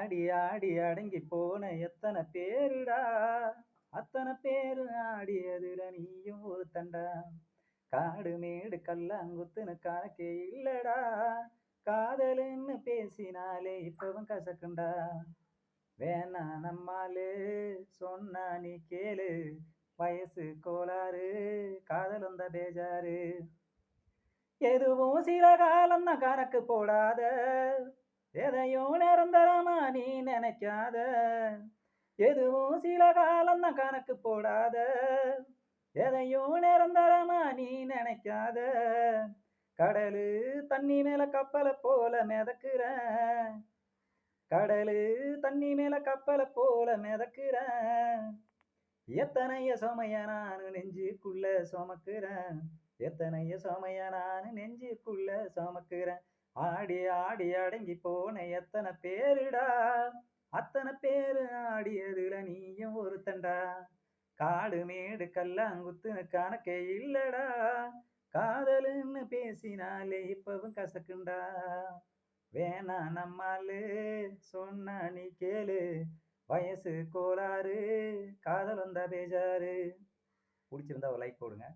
ஆடி ஆடி அடங்கி போன எத்தனை பேருடா, அத்தனை பேரு ஆடியதுல நீயும் ஒருத்தன்டா. காடு மேடு கல்லாங்குத்துன்னு கணக்கே இல்லடா, காதலுன்னு பேசினாலே இப்பவும் கசக்குண்டா. வேணா நம்மாலு சொன்னா நீ கேளு, வயசு கோளாறு, காதல் வந்த பேஜாரு. எதுவும் சில காலம்தான் கணக்கு போடாத, எதையும் நிரந்தரமா நீ நினைக்காத. எதுவும் சில காலம்தான் கணக்கு போடாத, எதையும் நிரந்தரமா நீ நினைக்காத. கடலு தண்ணி மேல கப்பலை போல மிதக்குறேன், கடலு தண்ணி மேல கப்பலை போல மிதக்குறேன். எத்தனைய சுமைய நானு நெஞ்சுக்குள்ள சுமக்குறேன், எத்தனைய சுமைய நானு நெஞ்சுக்குள்ள சுமக்குறேன். ஆடி ஆடி அடங்கி போன எத்தனை பேருடா, அத்தனை பேரு ஆடியதுல நீயும் ஒருத்தன்டா. காடு மேடு கல்லாங்குத்துன்னு கணக்கே இல்லடா, காதலுன்னு பேசினாலே இப்பவும் கசக்குண்டா. வேணா நம்மாலு சொன்னா நீ கேளு, வயசு கோளாறு, காதல் வந்தா பேஜாரு. புடிச்சிருந்தா ஒரு லைக் போடுங்க.